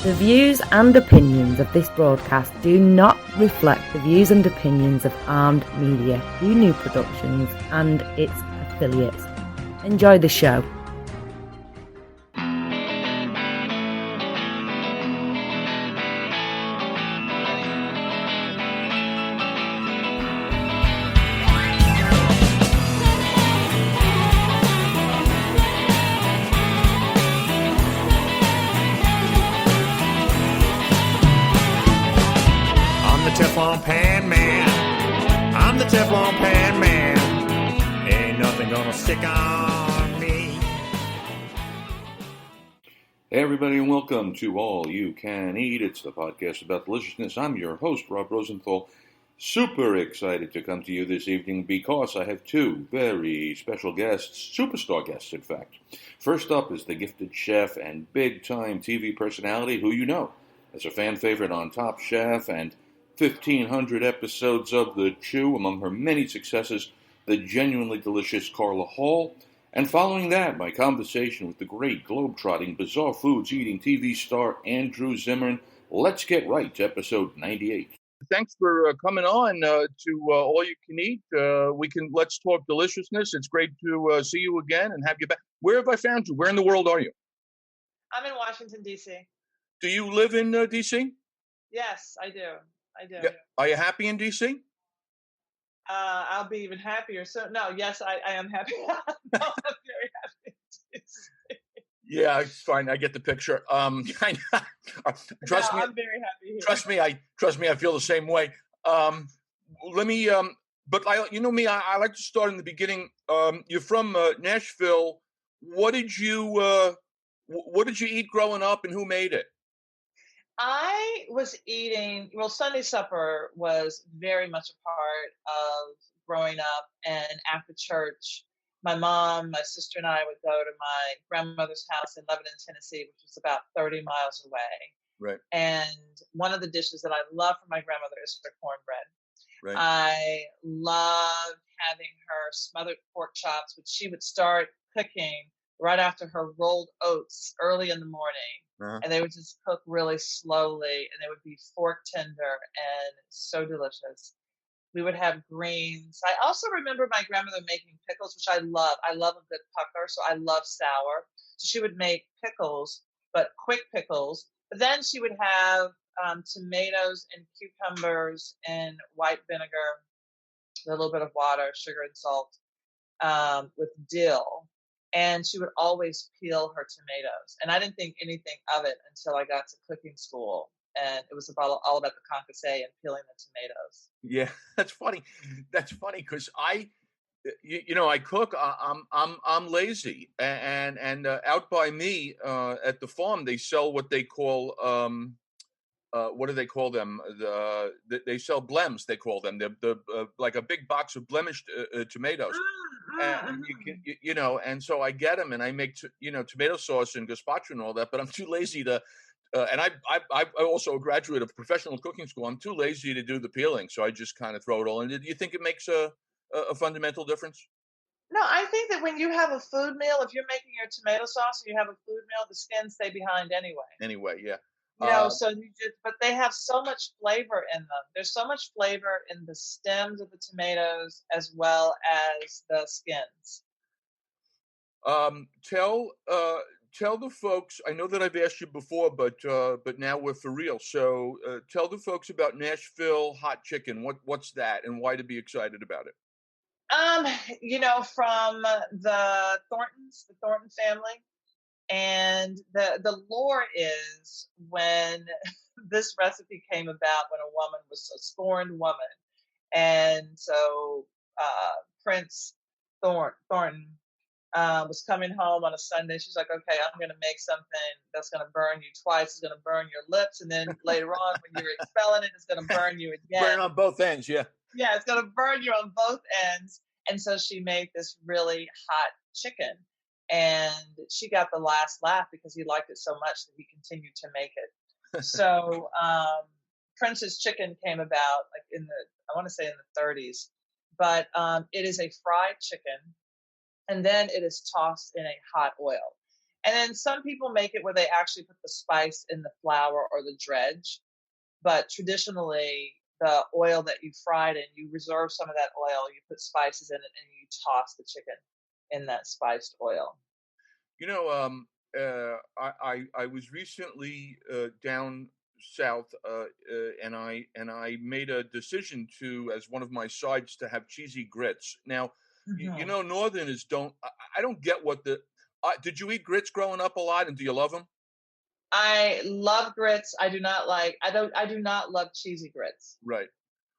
The views and opinions of this broadcast do not reflect the views and opinions of Armed Media, New Productions and its affiliates. Enjoy the show. Teflon Pan Man. I'm the Teflon Pan Man. Ain't nothing gonna stick on me. Hey everybody, and welcome to All You Can Eat. It's the podcast about deliciousness. I'm your host, Rob Rosenthal. Super excited to come to you this evening because I have two very special guests, superstar guests, in fact. First up is the gifted chef and big-time TV personality who you know as a fan favorite on Top Chef and 1,500 episodes of The Chew, among her many successes, the genuinely delicious Carla Hall. And following that, my conversation with the great globe-trotting, bizarre foods eating TV star Andrew Zimmern. Let's get right to episode 98. Thanks for coming on to All You Can Eat. Let's talk deliciousness. It's great to see you again and have you back. Where have I found you? Where in the world are you? I'm in Washington, D.C. Do you live in D.C.? Yes, I do. Yeah. Are you happy in D.C.? I'll be even happier. So, yes, I am happy. No, I'm very happy in D.C. Yeah, it's fine. I get the picture. Trust me. I'm very happy Trust here. me. I feel the same way. Let me. But you know me. I like to start in the beginning. You're from Nashville. What did you eat growing up, and who made it? I was eating. Well, Sunday supper was very much a part of growing up, and after church, my mom, my sister, and I would go to my grandmother's house in Lebanon, Tennessee, which was about 30 miles away. Right. And one of the dishes that I love from my grandmother is her cornbread. Right. I loved having her smothered pork chops, which she would start cooking right after her rolled oats early in the morning. Uh-huh. And they would just cook really slowly, and they would be fork tender and so delicious. We would have greens. I also remember my grandmother making pickles, which I love. I love a good pucker, so I love sour. So she would make pickles, but quick pickles. But then she would have tomatoes and cucumbers in white vinegar, a little bit of water, sugar and salt, with dill. And she would always peel her tomatoes. And I didn't think anything of it until I got to cooking school. And it was all about the concasse and peeling the tomatoes. Yeah, that's funny. That's funny because I cook. I'm lazy, and out by me at the farm they sell what they call what do they call them? They sell blems. They call them. They're like a big box of blemished tomatoes. And you can, and so I get them and I make tomato sauce and gazpacho and all that. But I'm too lazy to. And I'm also a graduate of professional cooking school. I'm too lazy to do the peeling, so I just kind of throw it all in. Do you think it makes a fundamental difference? No, I think that when you have a food meal, if you're making your tomato sauce and you have a food meal, the skins stay behind anyway. Anyway, yeah. But they have so much flavor in them. There's so much flavor in the stems of the tomatoes as well as the skins. Tell the folks. I know that I've asked you before, but now we're for real. So tell the folks about Nashville hot chicken. What's that, and why to be excited about it? From the Thornton family. And the lore is when this recipe came about when a woman was a scorned woman. And so Prince Thornton was coming home on a Sunday. She's like, okay, I'm going to make something that's going to burn you twice. It's going to burn your lips. And then later on, when you're expelling it, it's going to burn you again. Burn on both ends, yeah. Yeah, it's going to burn you on both ends. And so she made this really hot chicken. And she got the last laugh because he liked it so much that he continued to make it. So Prince's chicken came about like in the 30s. But it is a fried chicken. And then it is tossed in a hot oil. And then some people make it where they actually put the spice in the flour or the dredge. But traditionally, the oil that you fried in, you reserve some of that oil, you put spices in it, and you toss the chicken in that spiced oil. You know, I was recently down south, and I made a decision to, as one of my sides, to have cheesy grits. Now, you Mm-hmm. know, Northerners don't. I don't get what the. Did you eat grits growing up a lot, and do you love them? I love grits. I do not love cheesy grits. Right.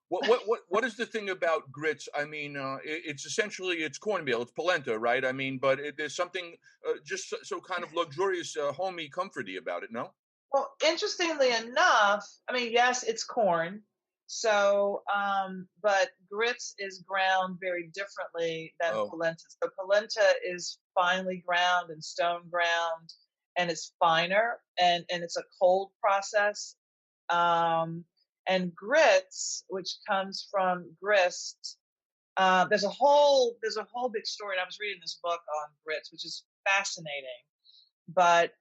What is the thing about grits? I mean, it's essentially it's cornmeal, it's polenta, right? I mean, but there's something just so kind of luxurious, homey, comforty about it. No? Well, interestingly enough, I mean, yes, it's corn. So, but grits is ground very differently than Oh, polenta. So polenta is finely ground and stone ground, and it's finer, and it's a cold process. Um, and grits, which comes from grist, there's a whole big story. And I was reading this book on grits, which is fascinating. But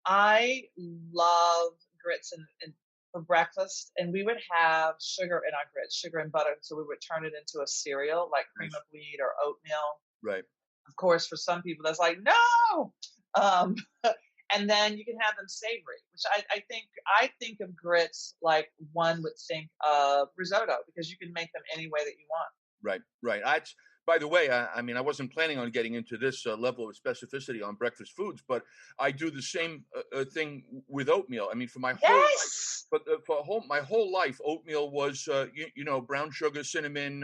I love grits for breakfast, and we would have sugar in our grits, sugar and butter. So we would turn it into a cereal like cream nice. of wheat or oatmeal. Right. Of course, for some people, that's like no. Um, and then you can have them savory, which I think of grits like one would think of risotto, because you can make them any way that you want. Right, right. By the way, I mean, I wasn't planning on getting into this level of specificity on breakfast foods, but I do the same thing with oatmeal. I mean, for my whole life, Yes. but my whole life, oatmeal was, you know, brown sugar, cinnamon,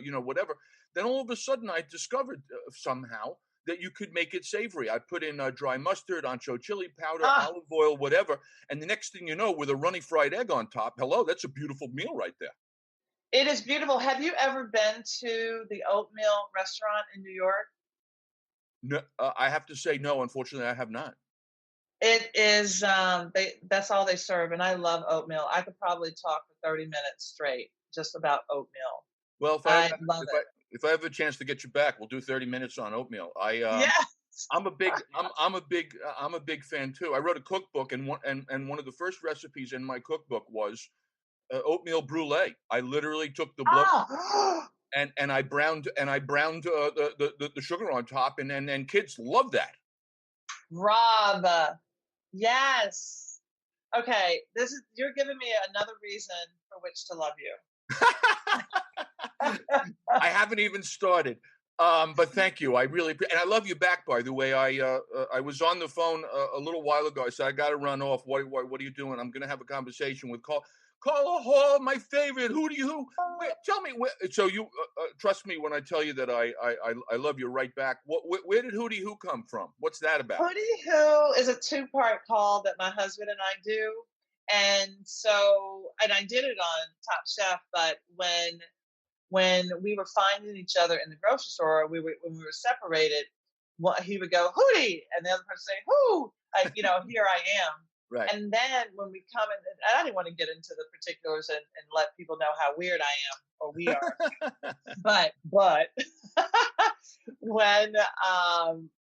you know, whatever. Then all of a sudden, I discovered somehow that you could make it savory. I put in dry mustard, ancho chili powder, Ah, olive oil, whatever, and the next thing you know, with a runny fried egg on top, hello, that's a beautiful meal right there. it is beautiful. Have you ever been to the oatmeal restaurant in New York? No, I have to say no. Unfortunately, I have not. It is that's all they serve, and I love oatmeal. I could probably talk for 30 minutes straight just about oatmeal. Well, I love it. if I have a chance to get you back, we'll do 30 minutes on oatmeal. Yes. I'm a big fan too. I wrote a cookbook, and one of the first recipes in my cookbook was oatmeal brulee. I literally took the blow Oh, and I browned the sugar on top, and kids love that. Rob. Yes. Okay, you're giving me another reason for which to love you. I haven't even started. But thank you. I really and I love you back. By the way, I was on the phone a little while ago. I said I got to run off. What are you doing? I'm going to have a conversation with Carla Hall, my favorite. Tell me. So you trust me when I tell you that I love you right back. Where did Hootie Who come from? What's that about? Hootie Who is a two-part call that my husband and I do. And I did it on Top Chef, but when we were finding each other in the grocery store, when we were separated, he would go Hootie, and the other person say Who, like, here I am. Right. And then when we come in, and I didn't want to get into the particulars and let people know how weird I am, or we are, but when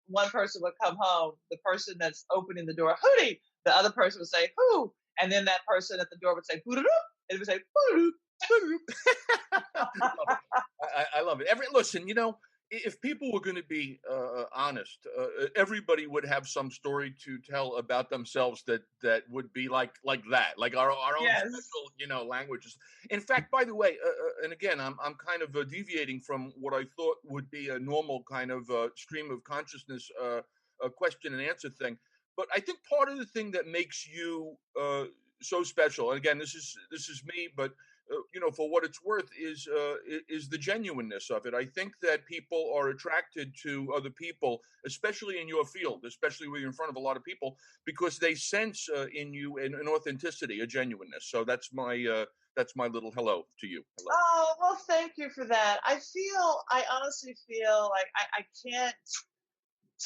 one person would come home, the person that's opening the door, Hootie, the other person would say Who, and then that person at the door would say Boo-doo, and it would say Boo-doo. I love it. Listen, if people were going to be honest, everybody would have some story to tell about themselves that would be like that, like our own Yes. special, languages. In fact, by the way, and again, I'm kind of deviating from what I thought would be a normal kind of stream of consciousness, question and answer thing. But I think part of the thing that makes you so special, and again, this is me, but for what it's worth, is the genuineness of it. I think that people are attracted to other people, especially in your field, especially when you're in front of a lot of people, because they sense in you an authenticity, a genuineness. So that's my little hello to you. Hello. Oh, well, thank you for that. I honestly feel like I can't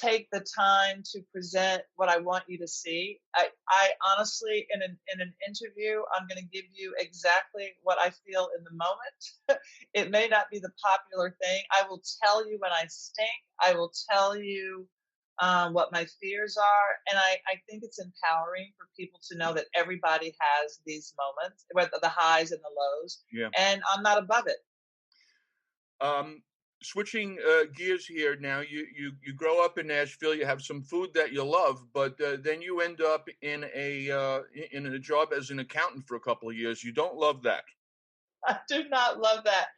take the time to present what I want you to see. I honestly, in an interview, I'm going to give you exactly what I feel in the moment. It may not be the popular thing. I will tell you when I stink. I will tell you what my fears are. And I think it's empowering for people to know that everybody has these moments, whether the highs and the lows. Yeah. And I'm not above it. Switching gears here now, you grow up in Nashville. You have some food that you love, but then you end up in a job as an accountant for a couple of years. You don't love that. I do not love that.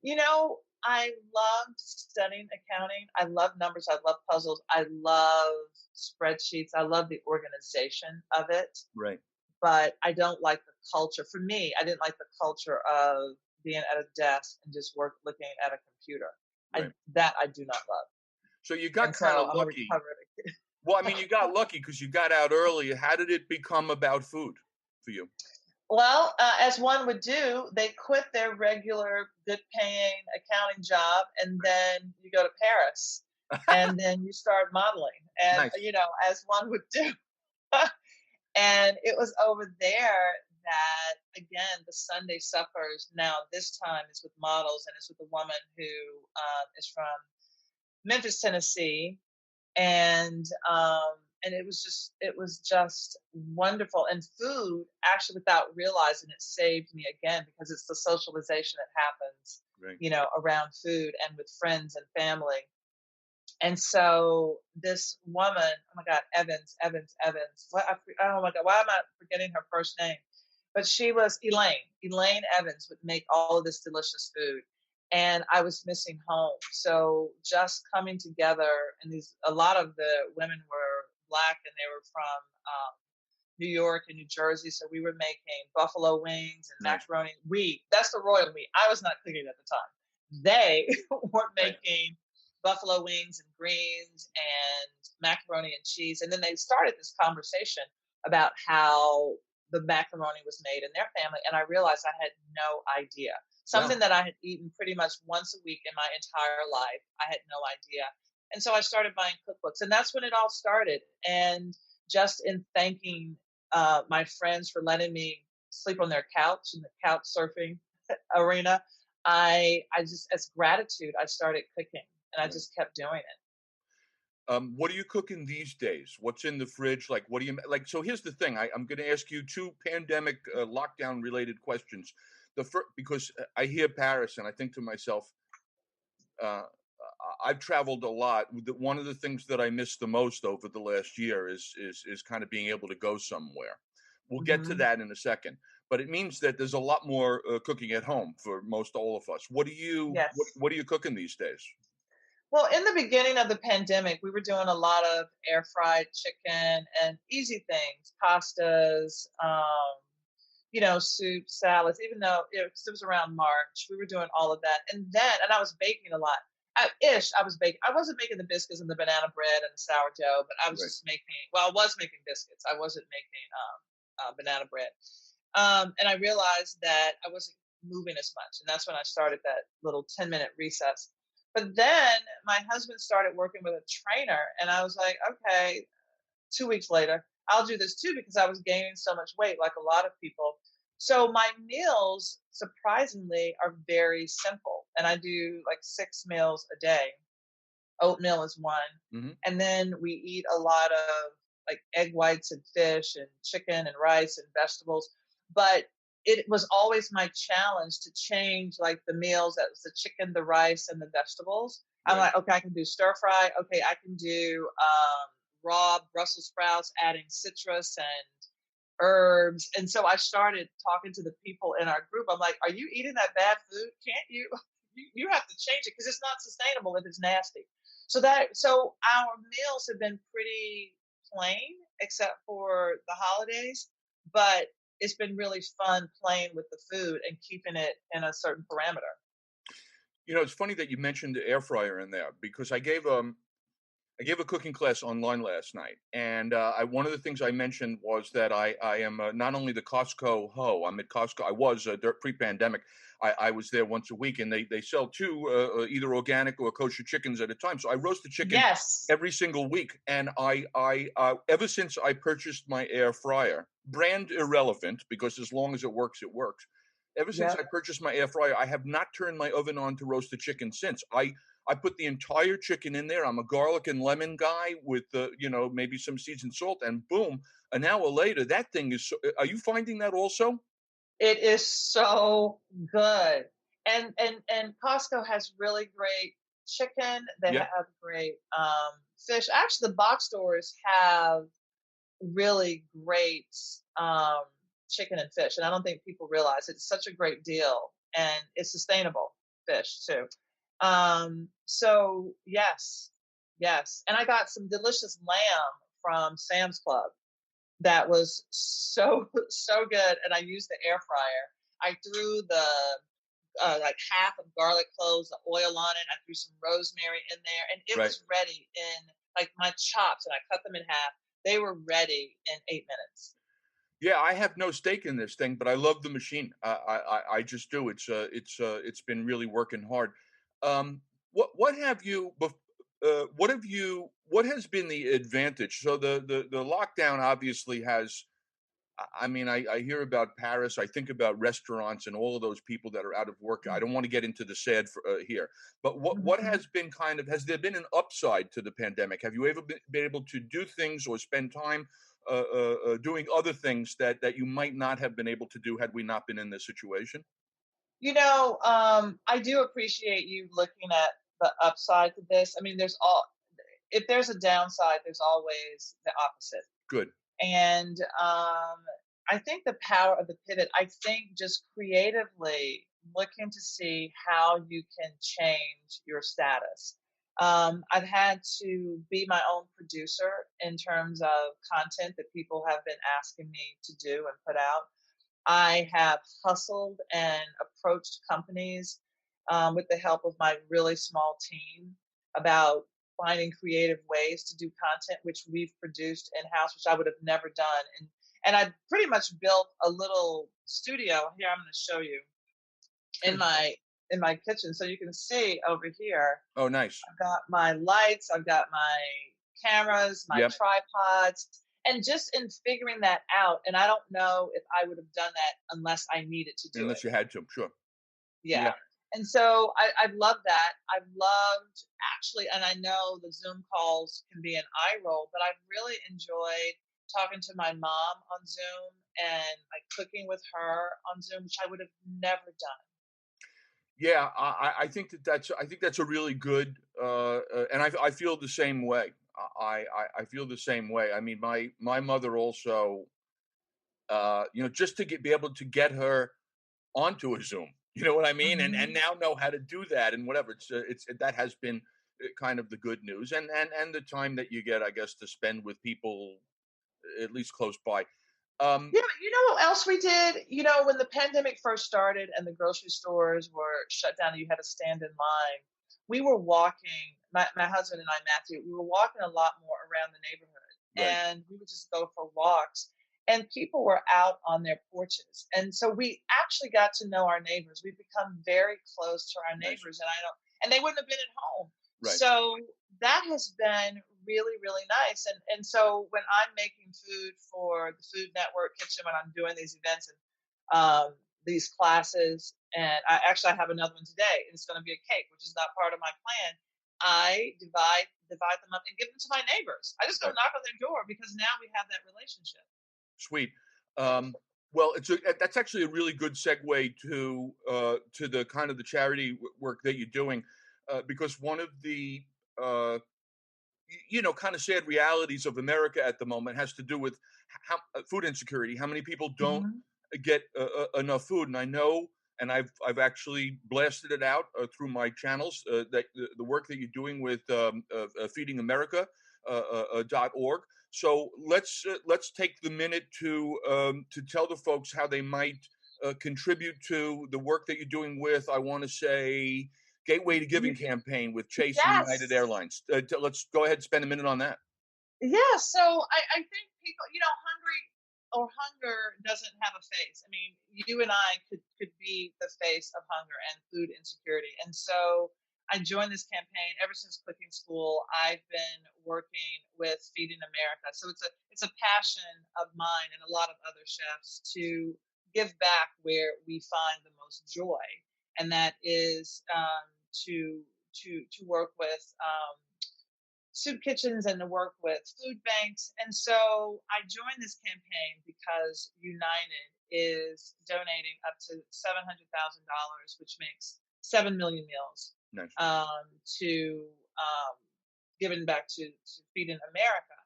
You know, I loved studying accounting. I love numbers. I love puzzles. I love spreadsheets. I love the organization of it. Right. But I don't like the culture. For me, I didn't like the culture of being at a desk and just looking at a computer. Right. That I do not love. So you got kind of lucky. Well, I mean, you got lucky because you got out early. How did it become about food for you? Well, as one would do, they quit their regular good-paying accounting job, and then you go to Paris, and then you start modeling, and Nice. you know, as one would do. And it was over there that, again, the Sunday suppers. Now this time it's with models, and it's with a woman who is from Memphis, Tennessee, and it was just wonderful. And food, actually, without realizing it, saved me again, because it's the socialization that happens, Right. you know, around food and with friends and family. And so this woman, oh my God, Evans. Oh my God, why am I forgetting her first name? But she was Elaine Evans would make all of this delicious food. And I was missing home. So just coming together, and a lot of the women were Black, and they were from New York and New Jersey. So we were making buffalo wings and macaroni. That's the royal we. I was not cooking at the time. They were making buffalo wings and greens and macaroni and cheese. And then they started this conversation about how the macaroni was made in their family. And I realized I had no idea. Something that I had eaten pretty much once a week in my entire life. I had no idea. And so I started buying cookbooks, and that's when it all started. And just in thanking my friends for letting me sleep on their couch in the couch surfing arena, I just, as gratitude, I started cooking, and I just kept doing it. What are you cooking these days? What's in the fridge? Like, what do you like? So here's the thing. I'm going to ask you two pandemic lockdown related questions. The first, because I hear Paris and I think to myself, I've traveled a lot. One of the things that I miss the most over the last year is kind of being able to go somewhere. We'll get to that in a second, but it means that there's a lot more cooking at home for most all of us. What are you cooking these days? Well, in the beginning of the pandemic, we were doing a lot of air fried chicken and easy things, pastas, soup, salads. Even though it was around March, we were doing all of that. And I was baking a lot. I was baking. I wasn't making the biscuits and the banana bread and the sourdough, but I was just making. Well, I was making biscuits. I wasn't making banana bread. And I realized that I wasn't moving as much, and that's when I started that little 10-minute recess. But then my husband started working with a trainer, and I was like, okay, 2 weeks later, I'll do this too, because I was gaining so much weight, like a lot of people. So my meals, surprisingly, are very simple. And I do like 6 meals a day. Oatmeal is one. And then we eat a lot of like egg whites and fish and chicken and rice and vegetables. But it was always my challenge to change like the meals. That was the chicken, the rice, and the vegetables. I'm like, okay, I can do stir fry. Okay, I can do raw Brussels sprouts, adding citrus and herbs. And so I started talking to the people in our group. I'm like, are you eating that bad food? Can't you? You have to change it, because it's not sustainable if it's nasty. So our meals have been pretty plain, except for the holidays, but it's been really fun playing with the food and keeping it in a certain parameter. You know, it's funny that you mentioned the air fryer in there, because I gave a cooking class online last night, and one of the things I mentioned was that I am not only the Costco hoe. I'm at Costco. I was pre-pandemic. I was there once a week, and they sell two either organic or kosher chickens at a time. So I roast the chicken every single week, and I ever since I purchased my air fryer, brand irrelevant, because as long as it works, it works. Ever since I purchased my air fryer, I have not turned my oven on to roast the chicken since. I put the entire chicken in there. I'm a garlic and lemon guy with maybe some seasoned salt, and boom, an hour later, that thing is. Are you finding that also? It is so good. And Costco has really great chicken. They Yeah. have great fish. Actually, the box stores have really great chicken and fish, and I don't think people realize it's such a great deal, and it's sustainable fish too. So yes, and I got some delicious lamb from Sam's Club that was so so good, and I used the air fryer. I threw the like half of garlic cloves, the oil on it. I threw some rosemary in there, and it Right. was ready in like my chops, and I cut them in half. They were ready in 8 minutes. Yeah, I have no stake in this thing, but I love the machine. I just do. It's been really working hard. What have you what has been the advantage? So the lockdown obviously has. I mean, I hear about Paris. I think about restaurants and all of those people that are out of work. I don't want to get into the sad here, but what Mm-hmm. has been has there been an upside to the pandemic? Have you ever been able to do things or spend time doing other things that you might not have been able to do had we not been in this situation? I do appreciate you looking at the upside to this. I mean, if there's a downside, there's always the opposite. Good. And I think the power of the pivot, I think just creatively looking to see how you can change your status. I've had to be my own producer in terms of content that people have been asking me to do and put out. I have hustled and approached companies with the help of my really small team about finding creative ways to do content, which we've produced in house, which I would have never done. And I pretty much built a little studio. Here, I'm going to show you in my kitchen, so you can see over here. Oh, nice. I've got my lights, I've got my cameras, my Yep. tripods, and just in figuring that out. And I don't know if I would have done that unless I needed to do it. Unless you had to, sure. Yeah. And so I've loved that. I've loved actually, and I know the Zoom calls can be an eye roll, but I've really enjoyed talking to my mom on Zoom and like cooking with her on Zoom, which I would have never done. Yeah, I think that's a really good, and I feel the same way. I feel the same way. I mean, my mother also, just to be able to get her onto a Zoom, you know what I mean, and Mm-hmm. now know how to do that and whatever. It's that has been kind of the good news, and the time that you get, I guess, to spend with people at least close by. Um, Yeah, but you know what else we did? When the pandemic first started and the grocery stores were shut down and you had to stand in line, we were walking, my husband and I, Matthew, we were walking a lot more around the neighborhood, right. and we would just go for walks. And people were out on their porches. And so we actually got to know our neighbors. We've become very close to our Nice. neighbors, and they wouldn't have been at home. Right. So that has been really, really nice. And so when I'm making food for the Food Network Kitchen, when I'm doing these events and these classes, and I have another one today, and it's going to be a cake, which is not part of my plan. I divide them up and give them to my neighbors. I just go Right. knock on their door because now we have that relationship. Sweet. Well, that's actually a really good segue to the kind of the charity work that you're doing, because one of the uh, kind of sad realities of America at the moment has to do with how food insecurity. How many people don't Mhm. get enough food? And I know, and I've actually blasted it out through my channels that the work that you're doing with Feeding America .org. So let's take the minute to tell the folks how they might contribute to the work that you're doing with, I want to say, Gateway to Giving campaign with Chase and United Yes. Airlines. Let's go ahead and spend a minute on that. Yeah. So I think people, hunger doesn't have a face. I mean, you and I could be the face of hunger and food insecurity. And so I joined this campaign ever since cooking school. I've been working with Feeding America. So it's a passion of mine and a lot of other chefs to give back where we find the most joy, and that is to to work with soup kitchens and to work with food banks. And so I joined this campaign because United is donating up to $700,000, which makes 7 million meals, Nice. to given back to Feeding America.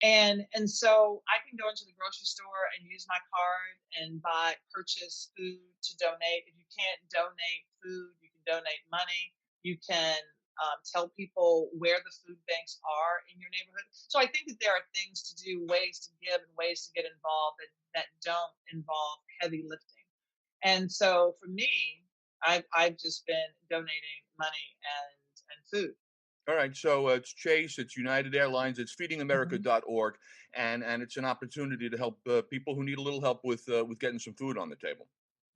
And so I can go into the grocery store and use my card and purchase food to donate. If you can't donate food, you can donate money. You can tell people where the food banks are in your neighborhood. So I think that there are things to do, ways to give, and ways to get involved that don't involve heavy lifting. And so for me, I've just been donating money and food. All right, so it's Chase, it's United Airlines, it's feedingamerica.org, and it's an opportunity to help people who need a little help with getting some food on the table.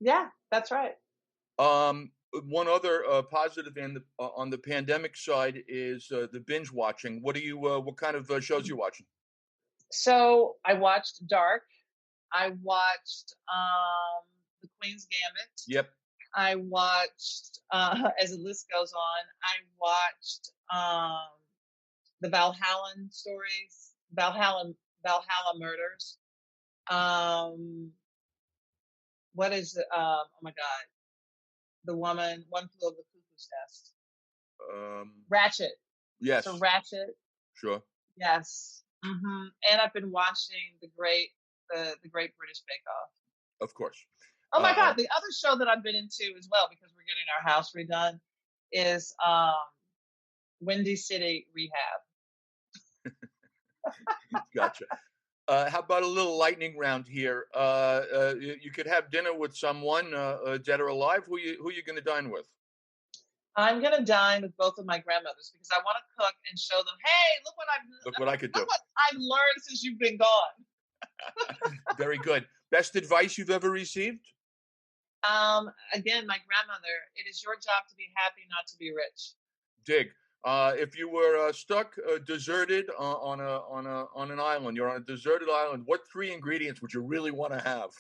Yeah, that's right. One other positive on the pandemic side is the binge watching. What kind of shows are you watching? So I watched Dark. I watched The Queen's Gambit. Yep. I watched, as the list goes on, I watched the Valhalla stories, Valhalla murders. What is it? Oh my God. The One Flew Over the Cuckoo's Nest. Ratchet. Yes. So Ratchet. Sure. Yes. Mm-hmm. And I've been watching the Great British Bake Off. Of course. Oh my God! The other show that I've been into as well, because we're getting our house redone, is Windy City Rehab. Gotcha. How about a little lightning round here? You could have dinner with someone, dead or alive. Who you going to dine with? I'm going to dine with both of my grandmothers because I want to cook and show them, hey, look what I could do. Look what I've learned since you've been gone. Very good. Best advice you've ever received? Again, my grandmother, it is your job to be happy, not to be rich. Dig. If you were stuck, deserted on an island, you're on a deserted island, what 3 ingredients would you really want to have?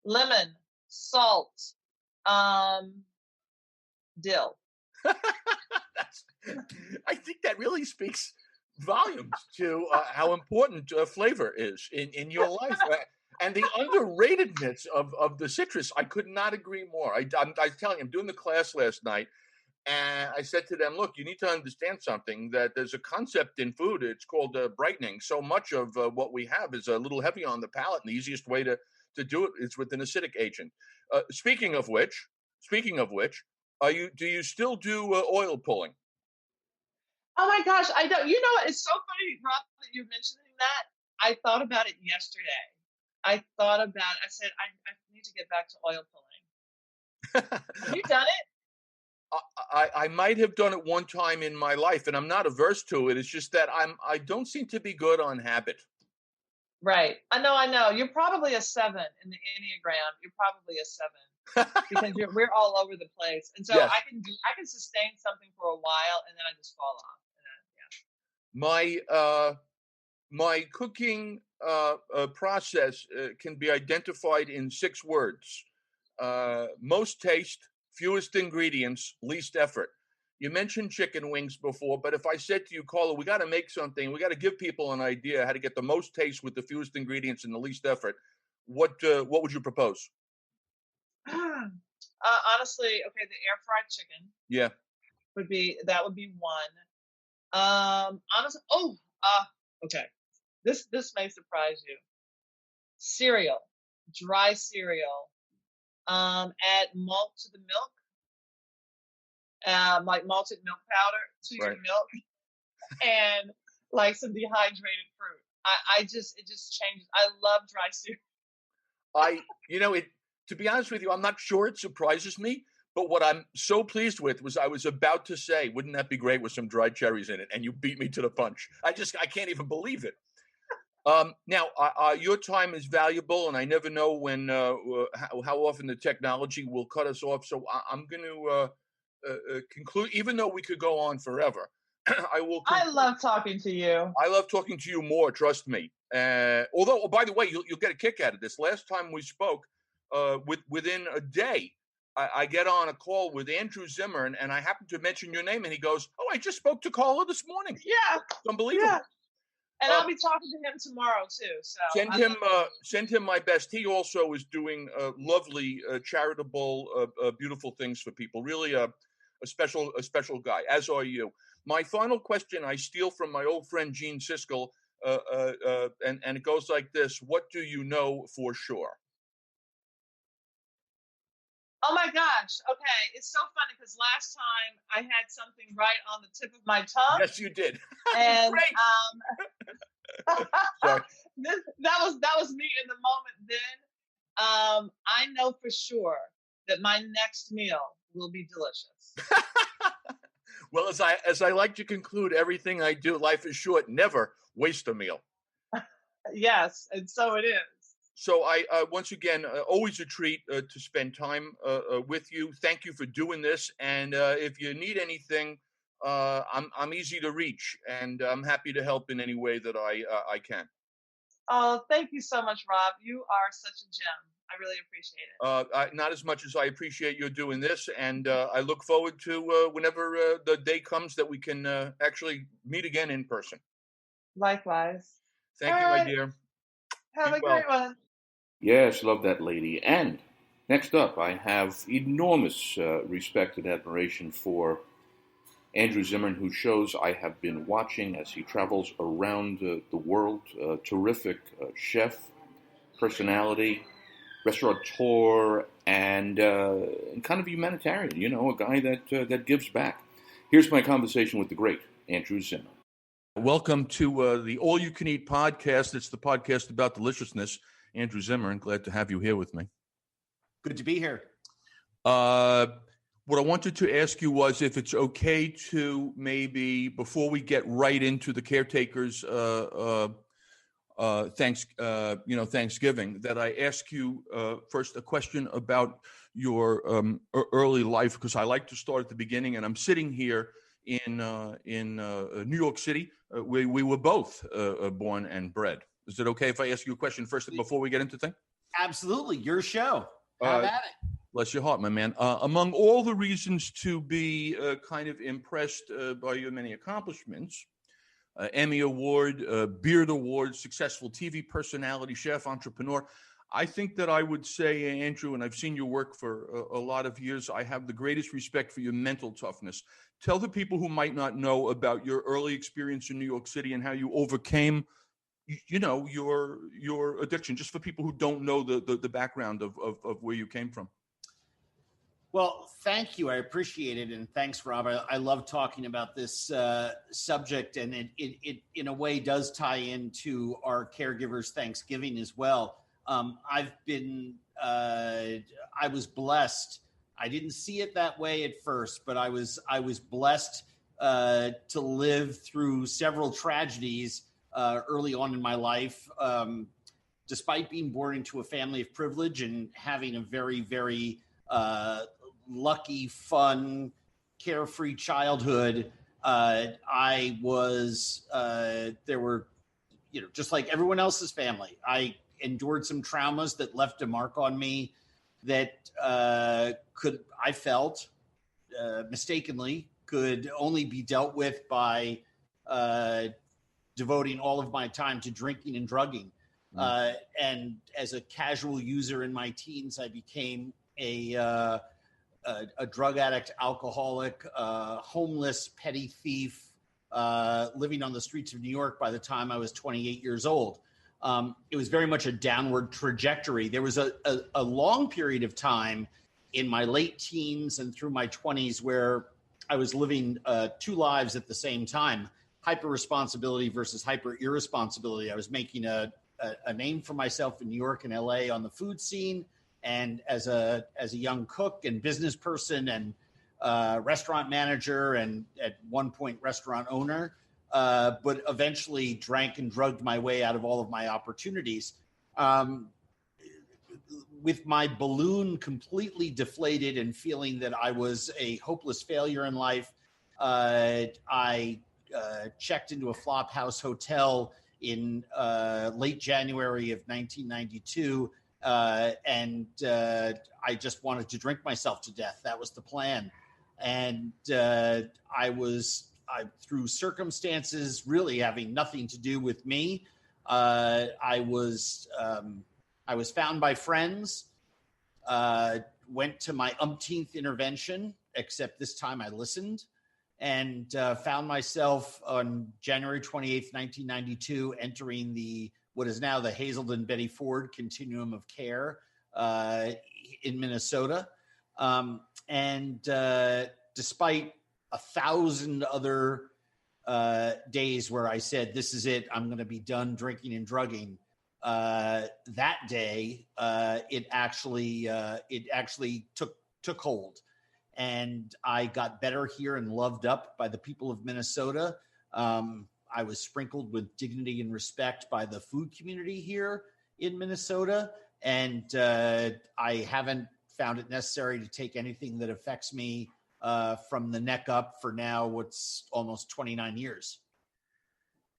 Lemon, salt, dill. I think that really speaks volumes to how important flavor is in your life. And the underratedness of the citrus, I could not agree more. I was telling you, I'm doing the class last night, and I said to them, look, you need to understand something, that there's a concept in food. It's called brightening. So much of what we have is a little heavy on the palate, and the easiest way to do it is with an acidic agent. Speaking of which, do you still do oil pulling? Oh my gosh, I don't. You know what? It's so funny, Rob, that you're mentioning that. I thought about it yesterday. I said, I need to get back to oil pulling. Have you done it? I might have done it one time in my life, and I'm not averse to it. It's just that I don't seem to be good on habit. Right. I know. You're probably a 7 in the Enneagram. You're probably a 7 because we're all over the place. And so yes. I can sustain something for a while, and then I just fall off. Yeah. My cooking process can be identified in 6 words. Most taste, fewest ingredients, least effort. You mentioned chicken wings before, but if I said to you, Carla, we got to make something, we got to give people an idea how to get the most taste with the fewest ingredients and the least effort, what would you propose? Honestly, okay, the air fried chicken. Yeah. Would be one. Honestly, okay. This may surprise you. Cereal, dry cereal. Add malt to the milk. Like malted milk powder to your milk, and like some dehydrated fruit. It just changes. I love dry cereal. To be honest with you, I'm not sure it surprises me, but what I'm so pleased with was I was about to say, wouldn't that be great with some dried cherries in it? And you beat me to the punch. I can't even believe it. Now, your time is valuable, and I never know when, how often the technology will cut us off. So I'm going to conclude, even though we could go on forever. I love talking to you. I love talking to you more. Trust me. Although, by the way, you'll get a kick out of this. Last time we spoke, within a day, I get on a call with Andrew Zimmern, and I happen to mention your name, and he goes, "Oh, I just spoke to Carla this morning." Yeah. It's unbelievable. Yeah. And I'll be talking to him tomorrow too. So send him my best. He also is doing lovely, charitable, beautiful things for people. Really a special guy, as are you. My final question I steal from my old friend Gene Siskel, and it goes like this: what do you know for sure? Oh my gosh. Okay. It's so funny because last time I had something right on the tip of my tongue. Yes, you did. And Sorry. that was me in the moment then. I know for sure that my next meal will be delicious. Well, as I like to conclude everything I do, life is short. Never waste a meal. Yes, and so it is. So I once again, always a treat to spend time with you. Thank you for doing this. And if you need anything, I'm easy to reach, and I'm happy to help in any way that I can. Oh, thank you so much, Rob. You are such a gem. I really appreciate it. Not as much as I appreciate you doing this, and I look forward to whenever the day comes that we can actually meet again in person. Likewise. Thank you, my dear. Have a great one. Yes, love that lady. And next up, I have enormous respect and admiration for Andrew Zimmern, whose shows I have been watching as he travels around the world. Terrific chef, personality, restaurateur, and kind of humanitarian. You know, a guy that gives back. Here's my conversation with the great Andrew Zimmern. Welcome to the All You Can Eat podcast. It's the podcast about deliciousness. Andrew Zimmern, glad to have you here with me. Good to be here. What I wanted to ask you was if it's okay to maybe, before we get right into the caretakers' Thanksgiving, that I ask you first a question about your early life, because I like to start at the beginning. And I'm sitting here in New York City. We were both born and bred. Is it okay if I ask you a question first before we get into things? Absolutely. Your show. Have at it. Bless your heart, my man. Among all the reasons to be kind of impressed by your many accomplishments, Emmy Award, Beard Award, successful TV personality, chef, entrepreneur, I think that I would say, Andrew, and I've seen your work for a lot of years, I have the greatest respect for your mental toughness. Tell the people who might not know about your early experience in New York City and how you overcame your addiction, just for people who don't know the background of where you came from. Well, thank you. I appreciate it. And thanks, Rob. I love talking about this subject, and it in a way does tie into our caregivers' Thanksgiving as well. I was blessed. I didn't see it that way at first, but I was blessed to live through several tragedies early on in my life, despite being born into a family of privilege and having a very, very lucky, fun, carefree childhood. I was, there were, just like everyone else's family, I endured some traumas that left a mark on me that I felt mistakenly could only be dealt with by devoting all of my time to drinking and drugging. And as a casual user in my teens, I became a drug addict, alcoholic, homeless, petty thief, living on the streets of New York by the time I was 28 years old. It was very much a downward trajectory. There was a long period of time in my late teens and through my 20s where I was living two lives at the same time, hyper responsibility versus hyper irresponsibility. I was making a name for myself in New York and LA on the food scene, and as a young cook and business person and restaurant manager, and at one point restaurant owner, but eventually drank and drugged my way out of all of my opportunities. With my balloon completely deflated and feeling that I was a hopeless failure in life, I checked into a Flophouse hotel in late January of 1992 and I just wanted to drink myself to death. That was the plan. And through circumstances really having nothing to do with me, I was found by friends, went to my umpteenth intervention, except this time I listened, and found myself on January 28th, 1992, entering what is now the Hazelden Betty Ford Continuum of Care in Minnesota. And despite 1,000 other days where I said, this is it, I'm going to be done drinking and drugging, that day, it actually took hold. And I got better here and loved up by the people of Minnesota. I was sprinkled with dignity and respect by the food community here in Minnesota. And I haven't found it necessary to take anything that affects me from the neck up for now, what's almost 29 years.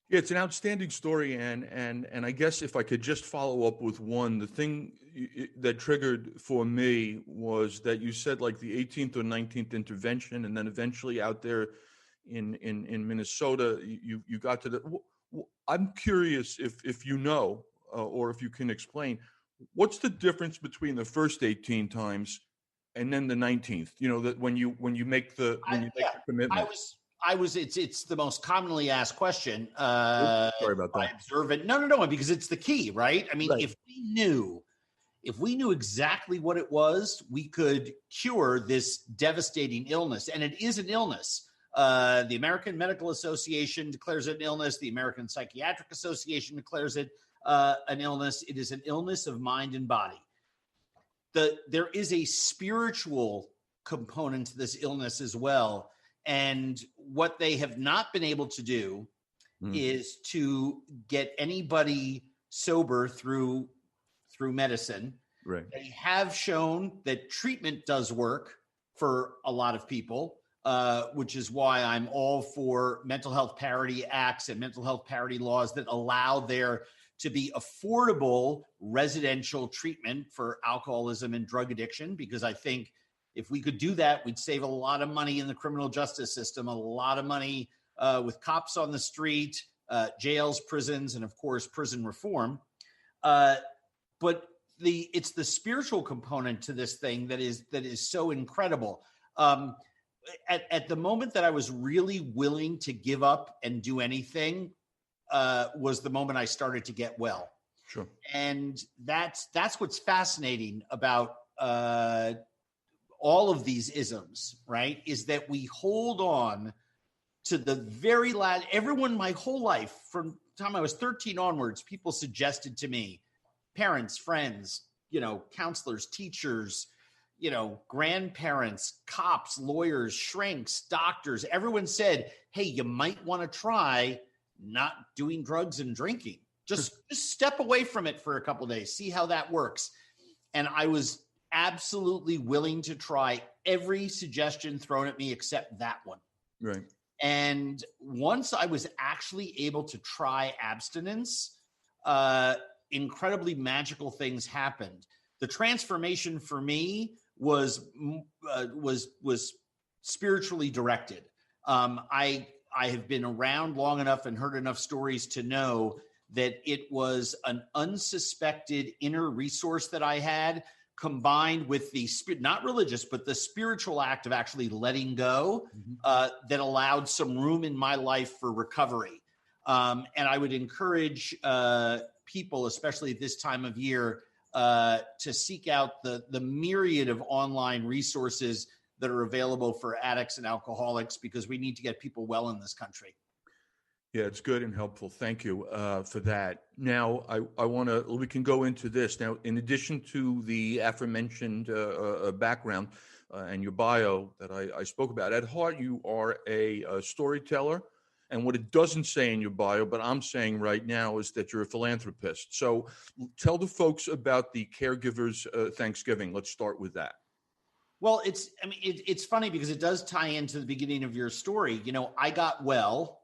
Yeah, it's an outstanding story, and I guess if I could just follow up with one, the thing that triggered for me was that you said like the 18th or 19th intervention, and then eventually out there in Minnesota, you got to the. I'm curious if you know or if you can explain what's the difference between the first 18 times and then the 19th. You know, that when you make the the commitment. It's the most commonly asked question. Sorry about that. I observe it. No, because it's the key, right? I mean, right. If we knew exactly what it was, we could cure this devastating illness. And it is an illness. The American Medical Association declares it an illness. The American Psychiatric Association declares it an illness. It is an illness of mind and body. There is a spiritual component to this illness as well. And what they have not been able to do is to get anybody sober through medicine. Right. They have shown that treatment does work for a lot of people, which is why I'm all for mental health parity acts and mental health parity laws that allow there to be affordable residential treatment for alcoholism and drug addiction, because I think if we could do that, we'd save a lot of money in the criminal justice system, a lot of money with cops on the street, jails, prisons, and of course, prison reform. But it's the spiritual component to this thing that is so incredible. At the moment that I was really willing to give up and do anything was the moment I started to get well. Sure. And that's what's fascinating about all of these isms, right, is that we hold on to the very last. Everyone, my whole life, from the time I was 13 onwards, people suggested to me, parents, friends, counselors, teachers, grandparents, cops, lawyers, shrinks, doctors, everyone said, hey, you might want to try not doing drugs and drinking. Just step away from it for a couple of days, see how that works. And I was absolutely willing to try every suggestion thrown at me except that one. Right. And once I was actually able to try abstinence, incredibly magical things happened. The transformation for me was spiritually directed. I have been around long enough and heard enough stories to know that it was an unsuspected inner resource that I had, combined with the not religious, but the spiritual act of actually letting go, that allowed some room in my life for recovery. And I would encourage people, especially at this time of year, to seek out the myriad of online resources that are available for addicts and alcoholics, because we need to get people well in this country. Yeah, it's good and helpful. Thank you for that. Now, we can go into this. Now, in addition to the aforementioned background and your bio that I spoke about, at heart, you are a storyteller. And what it doesn't say in your bio, but I'm saying right now, is that you're a philanthropist. So tell the folks about the Caregivers Thanksgiving. Let's start with that. Well, it's funny because it does tie into the beginning of your story. I got well.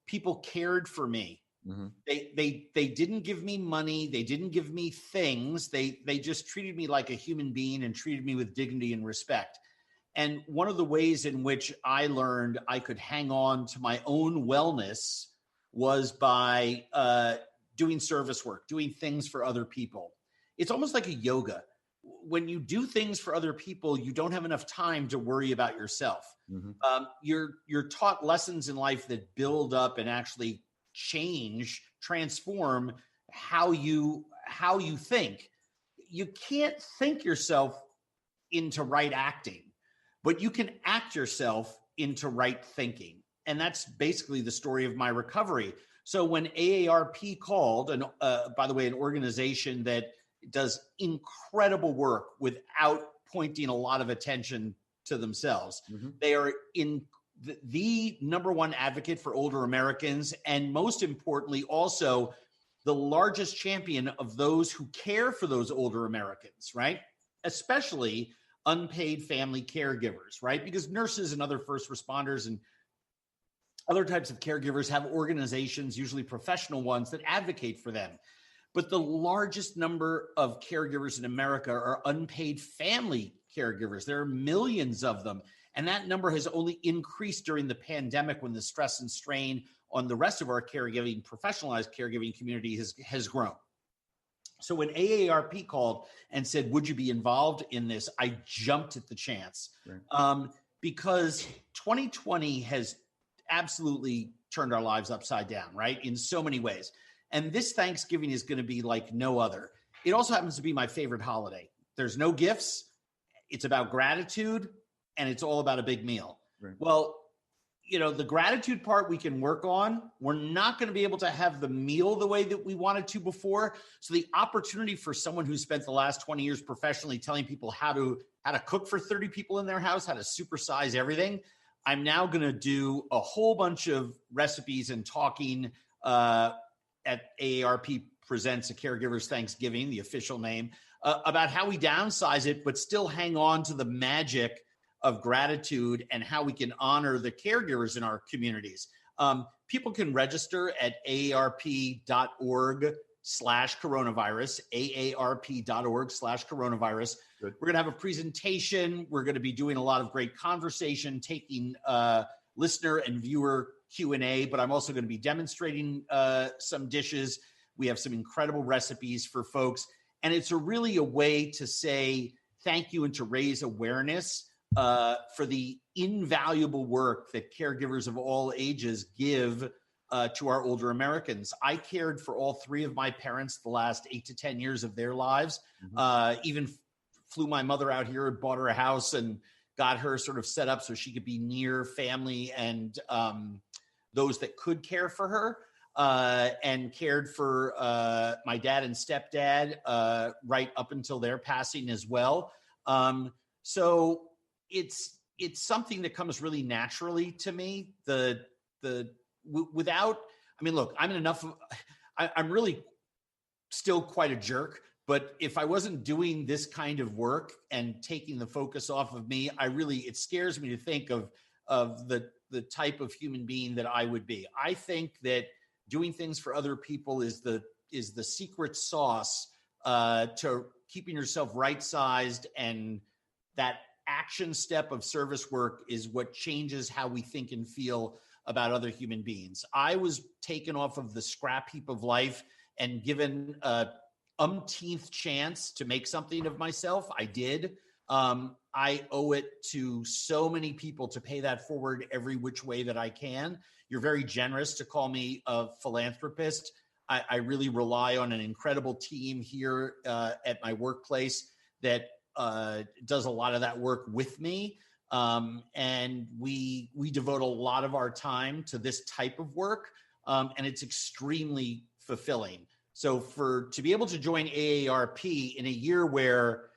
People cared for me. Mm-hmm. They didn't give me money. They didn't give me things. They just treated me like a human being and treated me with dignity and respect. And one of the ways in which I learned I could hang on to my own wellness was by doing service work, doing things for other people. It's almost like a yoga. When you do things for other people, you don't have enough time to worry about yourself. Mm-hmm. You're taught lessons in life that build up and actually transform how you think. You can't think yourself into right acting, but you can act yourself into right thinking. And that's basically the story of my recovery. So when AARP called, and by the way, an organization that does incredible work without pointing a lot of attention to themselves. Mm-hmm. They are in the number one advocate for older Americans, and most importantly, also the largest champion of those who care for those older Americans, right? Especially unpaid family caregivers, right? Because nurses and other first responders and other types of caregivers have organizations, usually professional ones, that advocate for them. But the largest number of caregivers in America are unpaid family caregivers. There are millions of them. And that number has only increased during the pandemic when the stress and strain on the rest of our caregiving, professionalized caregiving community has grown. So when AARP called and said, would you be involved in this? I jumped at the chance. Right. Because 2020 has absolutely turned our lives upside down, right? In so many ways. And this Thanksgiving is going to be like no other. It also happens to be my favorite holiday. There's no gifts. It's about gratitude, and it's all about a big meal. Right. Well, the gratitude part we can work on. We're not going to be able to have the meal the way that we wanted to before. So the opportunity for someone who spent the last 20 years professionally telling people how to cook for 30 people in their house, how to supersize everything. I'm now going to do a whole bunch of recipes and talking at AARP Presents a Caregiver's Thanksgiving, the official name, about how we downsize it, but still hang on to the magic of gratitude and how we can honor the caregivers in our communities. People can register at aarp.org/coronavirus, aarp.org/coronavirus. Good. We're going to have a presentation. We're going to be doing a lot of great conversation, taking listener and viewer Q&A, but I'm also going to be demonstrating some dishes. We have some incredible recipes for folks. And it's really a way to say thank you and to raise awareness for the invaluable work that caregivers of all ages give to our older Americans. I cared for all three of my parents the last 8 to 10 years of their lives, even flew my mother out here and bought her a house and got her sort of set up so she could be near family and those that could care for her, and cared for my dad and stepdad right up until their passing as well. So it's something that comes really naturally to me. Without, I mean, look, I'm really still quite a jerk, but if I wasn't doing this kind of work and taking the focus off of me, it scares me to think of the type of human being that I would be. I think that doing things for other people is the secret sauce to keeping yourself right-sized, and that action step of service work is what changes how we think and feel about other human beings. I was taken off of the scrap heap of life and given a umpteenth chance to make something of myself. I did. I owe it to so many people to pay that forward every which way that I can. You're very generous to call me a philanthropist. I really rely on an incredible team here at my workplace that does a lot of that work with me. And we devote a lot of our time to this type of work, and it's extremely fulfilling. So to be able to join AARP in a year where,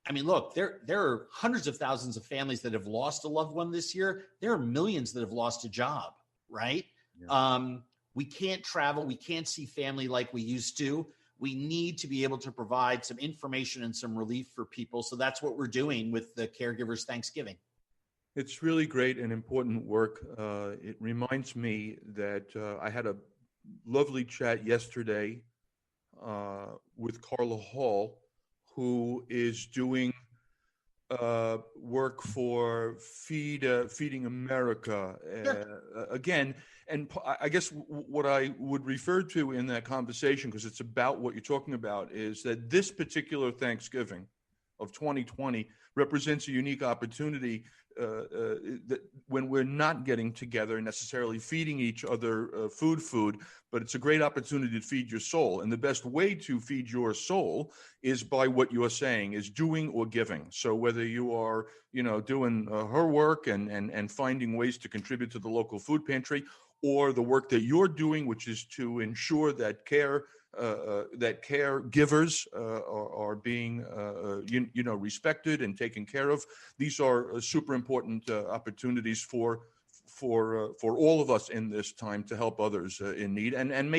I mean, look, there are hundreds of thousands of families that have lost a loved one this year. There are millions that have lost a job, right? Yeah. We can't travel. We can't see family like we used to. We need to be able to provide some information and some relief for people. So that's what we're doing with the Caregivers Thanksgiving. It's really great and important work. It reminds me that I had a lovely chat yesterday with Carla Hall, who is doing work for Feeding America again. And I guess what I would refer to in that conversation, because it's about what you're talking about, is that this particular Thanksgiving of 2020 represents a unique opportunity that when we're not getting together and necessarily feeding each other food, but it's a great opportunity to feed your soul. And the best way to feed your soul is by what you're saying, is doing or giving. So whether you are, doing her work and finding ways to contribute to the local food pantry, or the work that you're doing, which is to ensure that caregivers are being, respected and taken care of. These are super important opportunities for all of us in this time to help others in need, and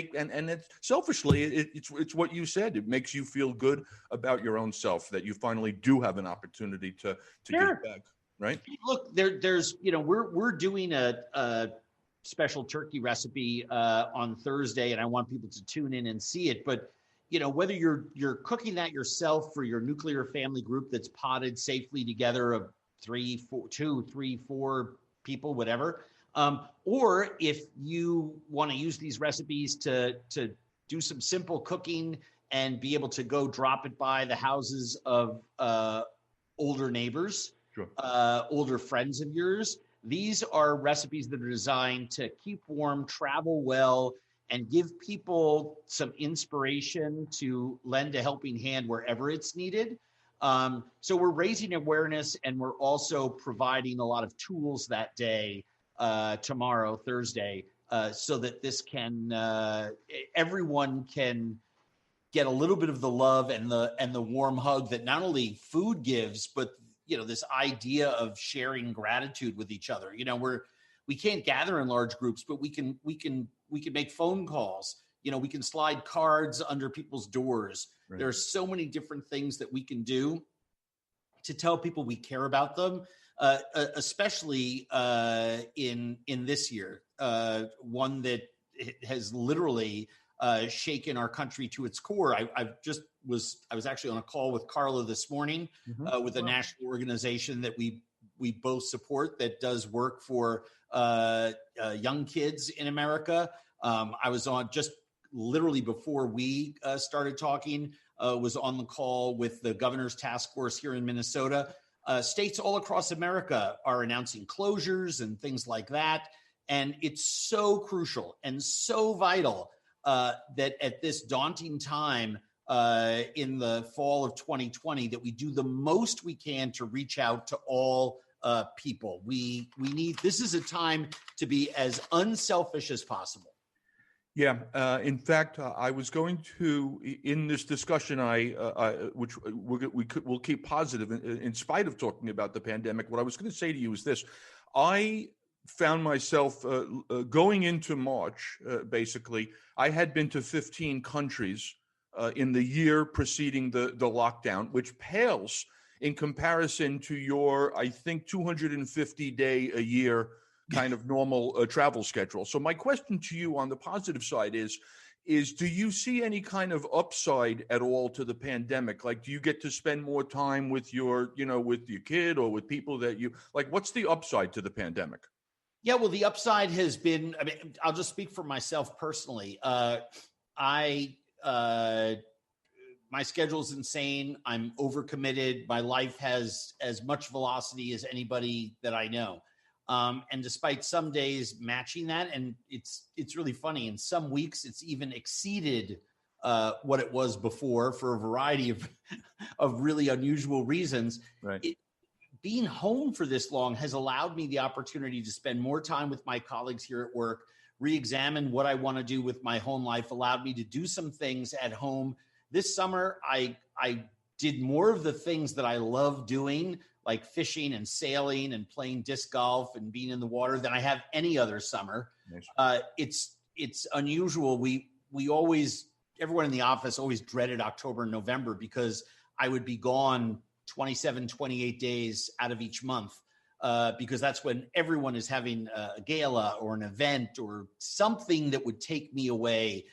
it's selfishly, it's what you said. It makes you feel good about your own self that you finally do have an opportunity to Sure. give back, right? Look, there's we're doing a special turkey recipe on Thursday, and I want people to tune in and see it. But whether you're cooking that yourself for your nuclear family group that's potted safely together of 2, 3, 4 people, whatever, or if you want to use these recipes to do some simple cooking and be able to go drop it by the houses of older neighbors, Sure. Older friends of yours. These are recipes that are designed to keep warm, travel well, and give people some inspiration to lend a helping hand wherever it's needed. So we're raising awareness, and we're also providing a lot of tools that day, tomorrow, Thursday, so that this can everyone can get a little bit of the love and the warm hug that not only food gives, but this idea of sharing gratitude with each other. We can't gather in large groups, but we can make phone calls. We can slide cards under people's doors. Right. There are so many different things that we can do to tell people we care about them, especially in this year, one that has literally shaken our country to its core. I was actually on a call with Carla this morning, with a national organization that we both support that does work for young kids in America. I was on just literally before we started talking, was on the call with the governor's task force here in Minnesota. States all across America are announcing closures and things like that. And it's so crucial and so vital that at this daunting time in the fall of 2020, that we do the most we can to reach out to all people. We need, this is a time to be as unselfish as possible. Yeah. In fact, I was going to, in this discussion, which we'll keep positive in spite of talking about the pandemic. What I was going to say to you is this: I found myself going into March. Basically, I had been to 15 countries in the year preceding the lockdown, which pales in comparison to your, I think, 250-day a year kind of normal travel schedule. So my question to you on the positive side is do you see any kind of upside at all to the pandemic? Like, do you get to spend more time with your kid or with people that you like? What's the upside to the pandemic? Yeah, well, the upside has been, I'll just speak for myself personally. My schedule's insane. I'm overcommitted. My life has as much velocity as anybody that I know. And despite some days matching that, and it's really funny, in some weeks it's even exceeded what it was before for a variety of really unusual reasons. Right. Being home for this long has allowed me the opportunity to spend more time with my colleagues here at work, re-examine what I want to do with my home life, allowed me to do some things at home. This summer, I did more of the things that I love doing, like fishing and sailing and playing disc golf and being in the water, than I have any other summer. Nice. It's unusual. We always, everyone in the office always dreaded October and November because I would be gone 27, 28 days out of each month. because that's when everyone is having a gala or an event or something that would take me away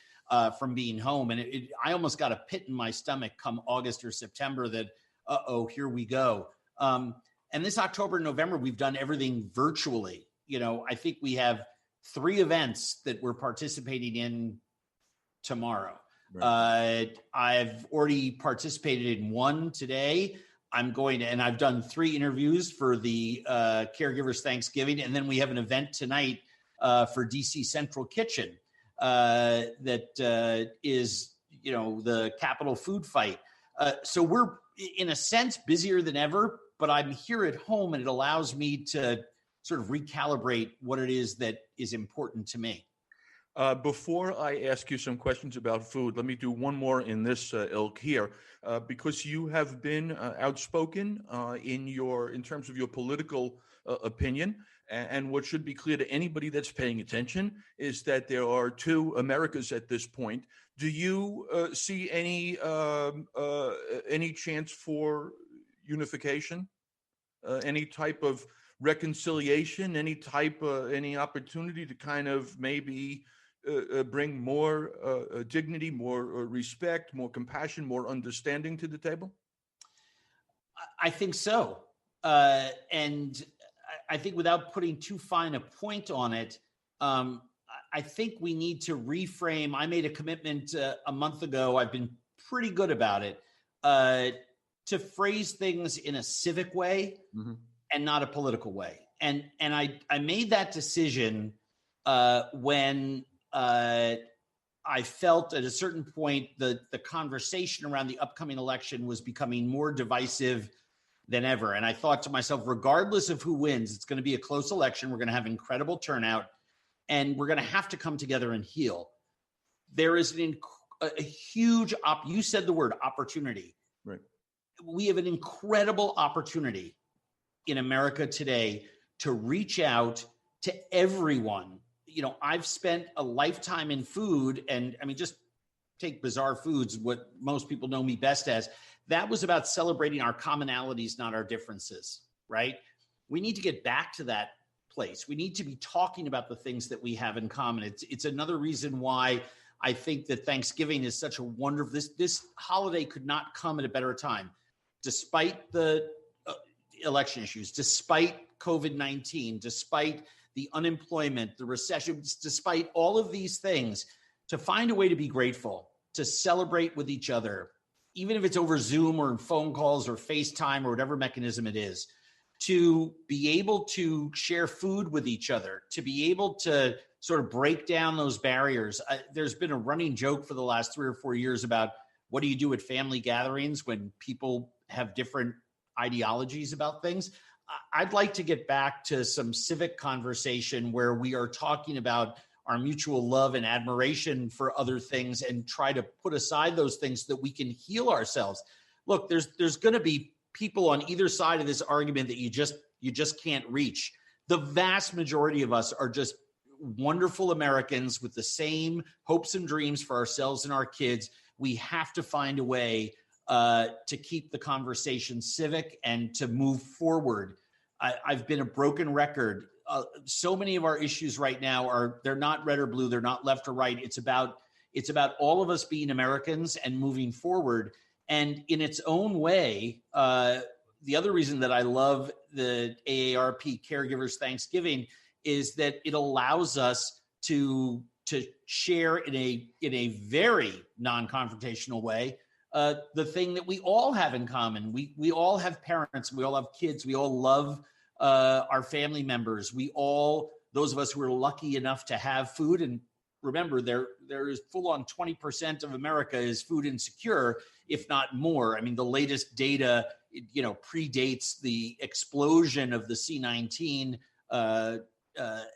from being home. And I almost got a pit in my stomach come August or September that, here we go. And this October and November, we've done everything virtually. I think we have 3 events that we're participating in tomorrow. Right. I've already participated in 1 today. And I've done 3 interviews for the Caregivers Thanksgiving. And then we have an event tonight for DC Central Kitchen that is, the Capitol food fight. So we're, in a sense, busier than ever, but I'm here at home and it allows me to sort of recalibrate what it is that is important to me. Before I ask you some questions about food, let me do one more in this ilk here, because you have been outspoken in terms of your political opinion. And what should be clear to anybody that's paying attention is that there are 2 Americas at this point. Do you see any chance for unification? Any type of reconciliation? Any opportunity to kind of maybe bring more dignity, more respect, more compassion, more understanding to the table? I think so. And I think without putting too fine a point on it, I think we need to reframe. I made a commitment a month ago. I've been pretty good about it, to phrase things in a civic way and not a political way. And I made that decision when I felt at a certain point the conversation around the upcoming election was becoming more divisive than ever. And I thought to myself, regardless of who wins, it's going to be a close election. We're going to have incredible turnout and we're going to have to come together and heal. There is a huge, you said the word opportunity. Right. We have an incredible opportunity in America today to reach out to everyone. I've spent a lifetime in food, and I mean, just take Bizarre Foods, what most people know me best as. That was about celebrating our commonalities, not our differences, right? We need to get back to that place. We need to be talking about the things that we have in common. It's another reason why I think that Thanksgiving is such a wonderful, this holiday could not come at a better time, despite the election issues, despite COVID-19, despite the unemployment, the recession, despite all of these things, to find a way to be grateful, to celebrate with each other, even if it's over Zoom or in phone calls or FaceTime or whatever mechanism it is, to be able to share food with each other, to be able to sort of break down those barriers. There's been a running joke for the last 3 or 4 years about what do you do at family gatherings when people have different ideologies about things. I'd like to get back to some civic conversation where we are talking about our mutual love and admiration for other things and try to put aside those things so that we can heal ourselves. Look, there's going to be people on either side of this argument that you just can't reach. The vast majority of us are just wonderful Americans with the same hopes and dreams for ourselves and our kids. We have to find a way to keep the conversation civic and to move forward. I've been a broken record. So many of our issues right now they're not red or blue. They're not left or right. It's about all of us being Americans and moving forward. And in its own way, the other reason that I love the AARP Caregivers Thanksgiving is that it allows us to share in a very non-confrontational way the thing that we all have in common. We all have parents. We all have kids. We all love our family members. Those of us who are lucky enough to have food, and remember, there is full on 20% of America is food insecure, if not more. I mean, the latest data, predates the explosion of the C-19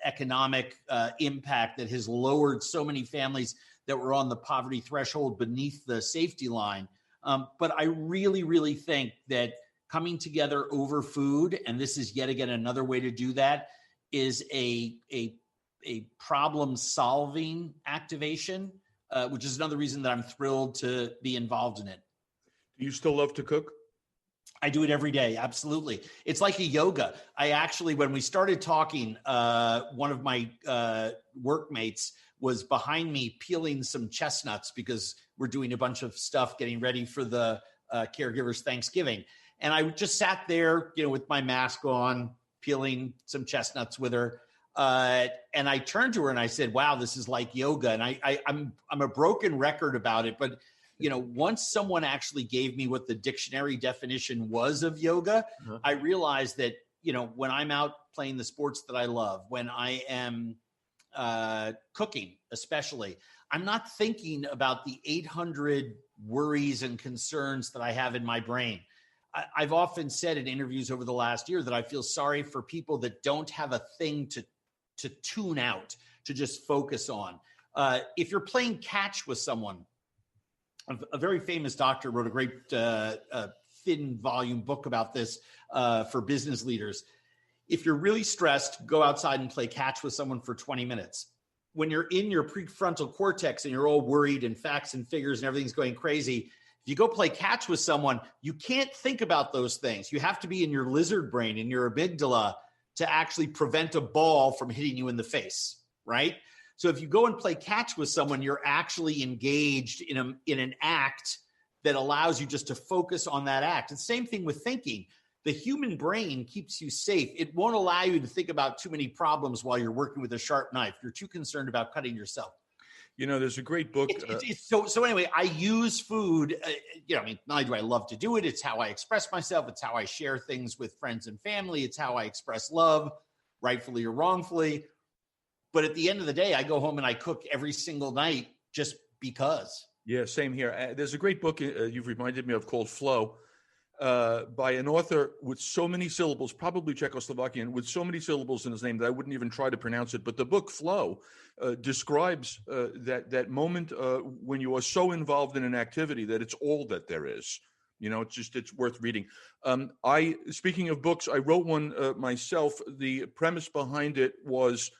economic impact that has lowered so many families that were on the poverty threshold beneath the safety line. But I really, really think that coming together over food, and this is yet again another way to do that, is a problem-solving activation, which is another reason that I'm thrilled to be involved in it. Do you still love to cook? I do it every day. Absolutely. It's like a yoga. I actually, when we started talking, one of my workmates was behind me peeling some chestnuts because we're doing a bunch of stuff getting ready for the caregivers Thanksgiving. And I just sat there, with my mask on, peeling some chestnuts with her. And I turned to her and I said, wow, this is like yoga. And I'm a broken record about it, but once someone actually gave me what the dictionary definition was of yoga, I realized that, when I'm out playing the sports that I love, when I am cooking, especially, I'm not thinking about the 800 worries and concerns that I have in my brain. I've often said in interviews over the last year that I feel sorry for people that don't have a thing to tune out, to just focus on. If you're playing catch with someone, a very famous doctor wrote a great thin volume book about this for business leaders. If you're really stressed, go outside and play catch with someone for 20 minutes. When you're in your prefrontal cortex and you're all worried and facts and figures and everything's going crazy, if you go play catch with someone, you can't think about those things. You have to be in your lizard brain, in your amygdala, to actually prevent a ball from hitting you in the face, right? So if you go and play catch with someone, you're actually engaged in an act that allows you just to focus on that act. And same thing with thinking. The human brain keeps you safe. It won't allow you to think about too many problems while you're working with a sharp knife. You're too concerned about cutting yourself. There's a great book. So anyway, I use food. Not only do I love to do it, it's how I express myself. It's how I share things with friends and family. It's how I express love, rightfully or wrongfully. But at the end of the day, I go home and I cook every single night just because. Yeah, same here. There's a great book you've reminded me of called Flow by an author with so many syllables, probably Czechoslovakian, with so many syllables in his name that I wouldn't even try to pronounce it. But the book Flow describes that moment when you are so involved in an activity that it's all that there is. It's worth reading. Speaking of books, I wrote one myself. The premise behind it was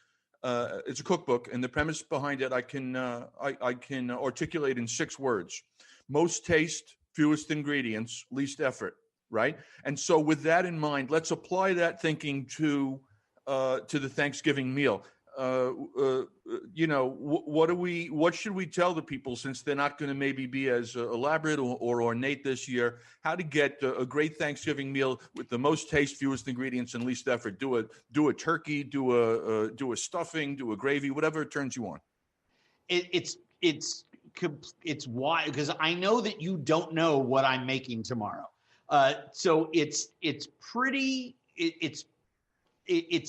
it's a cookbook, and the premise behind it I can articulate in 6 words: most taste, fewest ingredients, least effort. Right. And so with that in mind, let's apply that thinking to the Thanksgiving meal. What should we tell the people, since they're not going to maybe be as elaborate or ornate this year, how to get a great Thanksgiving meal with the most taste, fewest ingredients, and least effort? Do a turkey, do a stuffing, do a gravy, whatever it turns you on. It's why, because I know that you don't know what I'm making tomorrow. So it's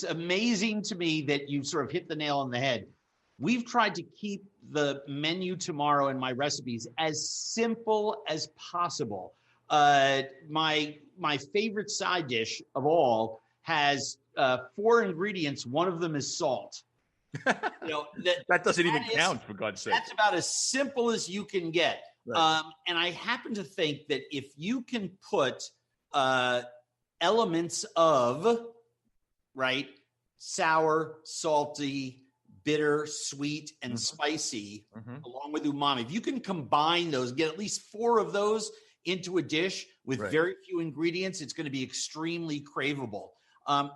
amazing to me that you sort of hit the nail on the head. We've tried to keep the menu tomorrow and my recipes as simple as possible. My favorite side dish of all has 4 ingredients. One of them is salt. That doesn't even count, for God's sake. That's about as simple as you can get. Right. And I happen to think that if you can put elements of, right, sour, salty, bitter, sweet, and spicy, along with umami, if you can combine those, get at least 4 of those into a dish with very few ingredients, it's going to be extremely craveable,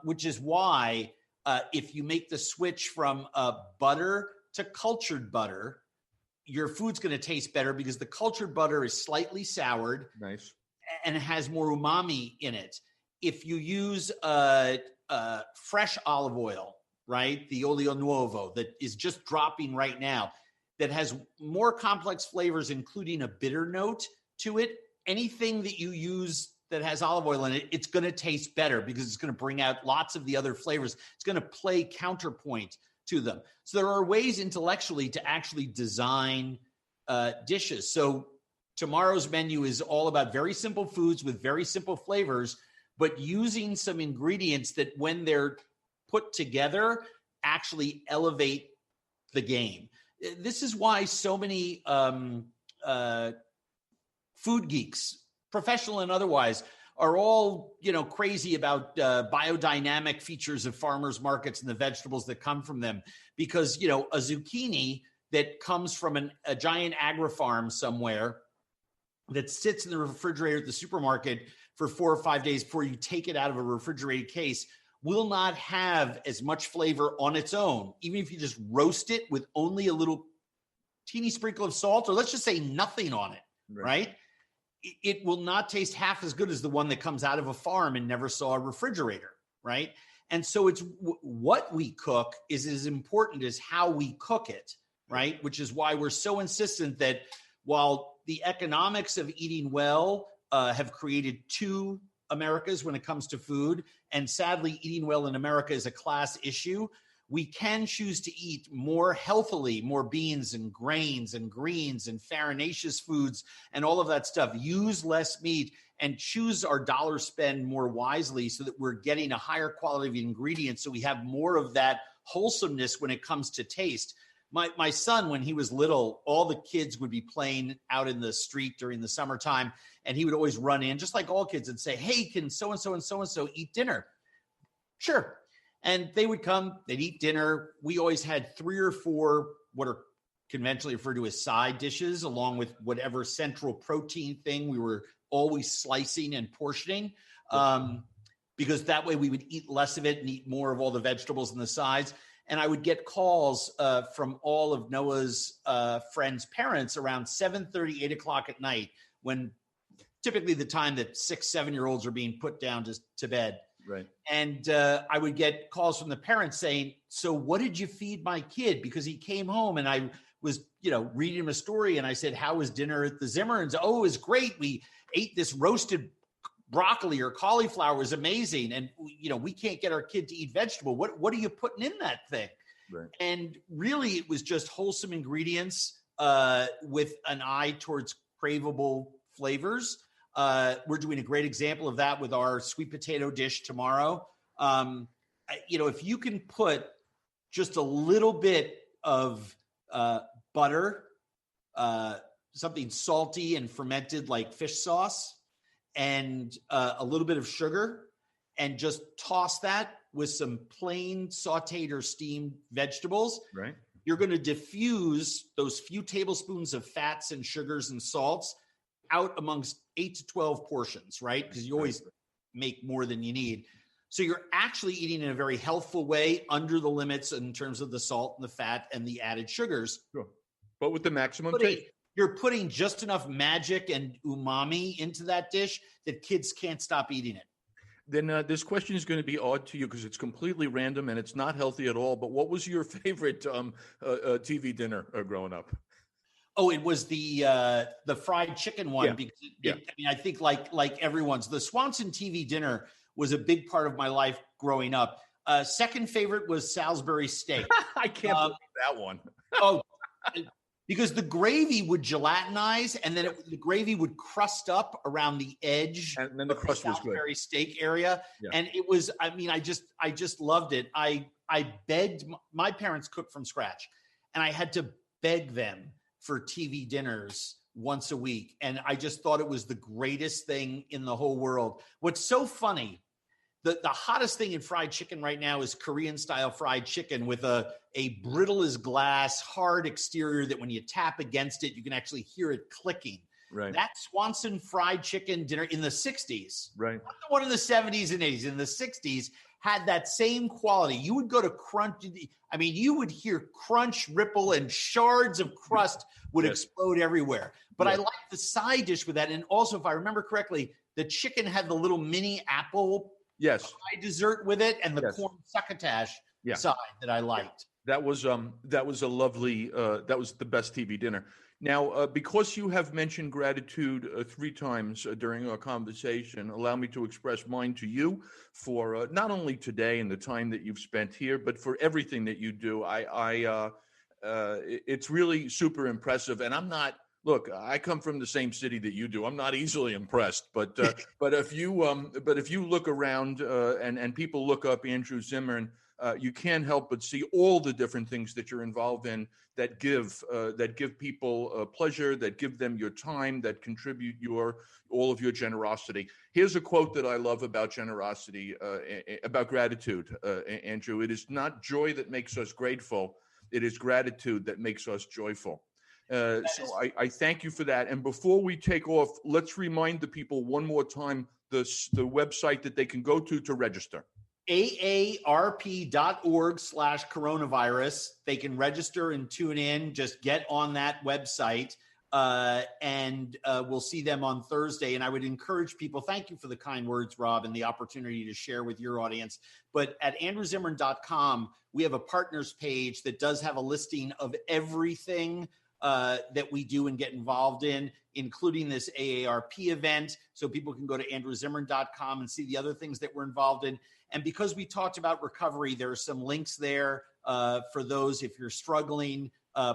which is why if you make the switch from butter to cultured butter, your food's going to taste better because the cultured butter is slightly soured. Nice. And it has more umami in it. If you use fresh olive oil, right, the olio nuovo that is just dropping right now, that has more complex flavors, including a bitter note to it, anything that you use that has olive oil in it, it's going to taste better because it's going to bring out lots of the other flavors. It's going to play counterpoint to them. So there are ways intellectually to actually design dishes. So tomorrow's menu is all about very simple foods with very simple flavors, but using some ingredients that when they're put together actually elevate the game. This is why so many food geeks, professional and otherwise, are all, crazy about biodynamic features of farmers markets and the vegetables that come from them. Because, a zucchini that comes from a giant agri-farm somewhere that sits in the refrigerator at the supermarket for 4 or 5 days before you take it out of a refrigerated case will not have as much flavor on its own, even if you just roast it with only a little teeny sprinkle of salt, or let's just say nothing on it, right? It will not taste half as good as the one that comes out of a farm and never saw a refrigerator, right? And so it's what we cook is as important as how we cook it, right? Which is why we're so insistent that while the economics of eating well have created two Americas when it comes to food, and sadly, eating well in America is a class issue, we can choose to eat more healthily, more beans and grains and greens and farinaceous foods and all of that stuff. Use less meat and choose our dollar spend more wisely so that we're getting a higher quality of ingredients, so we have more of that wholesomeness when it comes to taste. My son, when he was little, all the kids would be playing out in the street during the summertime, and he would always run in, just like all kids, and say, hey, can so-and-so and so-and-so eat dinner? Sure. And they would come, they'd eat dinner. We always had 3 or 4 what are conventionally referred to as side dishes, along with whatever central protein thing we were always slicing and portioning, because that way we would eat less of it and eat more of all the vegetables and the sides. And I would get calls from all of Noah's friends' parents around 7:30, 8 o'clock at night, when typically the time that 6, 7-year-olds are being put down to bed. Right. And I would get calls from the parents saying, so what did you feed my kid? Because he came home and I was, reading him a story, and I said, how was dinner at the Zimmerns? Oh, it was great. We ate this roasted broccoli or cauliflower. It was amazing. And, we can't get our kid to eat vegetable. What are you putting in that thing? Right. And really, it was just wholesome ingredients with an eye towards craveable flavors. We're doing a great example of that with our sweet potato dish tomorrow. If you can put just a little bit of butter, something salty and fermented like fish sauce, and a little bit of sugar, and just toss that with some plain sauteed or steamed vegetables, right? You're going to diffuse those few tablespoons of fats and sugars and salts out amongst 8 to 12 portions, right? Because you always make more than you need. So you're actually eating in a very healthful way, under the limits in terms of the salt and the fat and the added sugars. Sure. But with the maximum taste. You're putting just enough magic and umami into that dish that kids can't stop eating it. Then this question is going to be odd to you because it's completely random and it's not healthy at all. But what was your favorite TV dinner growing up? Oh, it was the fried chicken one. Yeah. Because I think like everyone's, the Swanson TV dinner was a big part of my life growing up. Second favorite was Salisbury steak. I can't believe that one. Because the gravy would gelatinize, and then the gravy would crust up around the edge, and then the crust was good. Salisbury steak area, and it was. I just loved it. I begged. My parents cooked from scratch, and I had to beg them for TV dinners once a week, and I just thought it was the greatest thing in the whole world. What's so funny? The hottest thing in fried chicken right now is Korean style fried chicken with a brittle as glass, hard exterior that when you tap against it, you can actually hear it clicking. Right. That Swanson fried chicken dinner in the 60s, right? Not the one in the 70s and 80s, in the 60s, had that same quality. You would go to crunch. You would hear crunch, ripple, and shards of crust would explode everywhere. But I liked the side dish with that. And also, if I remember correctly, the chicken had the little mini apple pie dessert with it, and the corn succotash side that I liked. That was a lovely. That was the best TV dinner. Now, because you have mentioned gratitude 3 times during our conversation, allow me to express mine to you for not only today and the time that you've spent here, but for everything that you do. It's really super impressive, and I'm not. Look, I come from the same city that you do. I'm not easily impressed, but if you look around and people look up Andrew Zimmern, you can't help but see all the different things that you're involved in that give people pleasure, that give them your time, that contribute all of your generosity. Here's a quote that I love about generosity, about gratitude, Andrew. It is not joy that makes us grateful; it is gratitude that makes us joyful. So I thank you for that. And before we take off, let's remind the people one more time the website that they can go to register. aarp.org/coronavirus. They can register and tune in. Just get on that website. And we'll see them on Thursday. And I would encourage people, thank you for the kind words, Rob, and the opportunity to share with your audience. But at andrewzimmern.com, we have a partners page that does have a listing of everything that we do and get involved in, including this AARP event. So people can go to andrewzimmern.com and see the other things that we're involved in. And because we talked about recovery, there are some links there for those if you're struggling.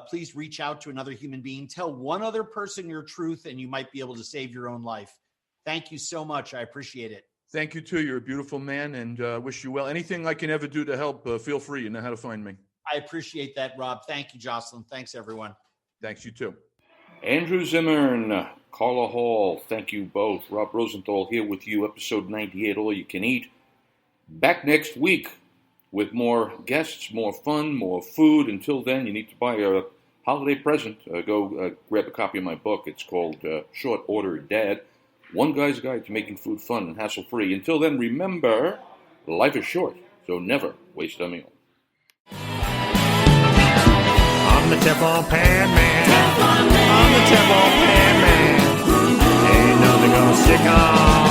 Please reach out to another human being. Tell one other person your truth, and you might be able to save your own life. Thank you so much. I appreciate it. Thank you, too. You're a beautiful man, and wish you well. Anything I can ever do to help, feel free. You know how to find me. I appreciate that, Rob. Thank you, Jocelyn. Thanks, everyone. Thanks, you too. Andrew Zimmern, Carla Hall, thank you both. Rob Rosenthal here with you, episode 98, All You Can Eat. Back next week with more guests, more fun, more food. Until then, you need to buy a holiday present. Go grab a copy of my book. It's called Short Order Dad, One Guy's Guide to Making Food Fun and Hassle-Free. Until then, remember, life is short, so never waste a meal. I'm the Teflon Pan Man. I'm the Teflon Pan Man. Ain't nothing gonna stick on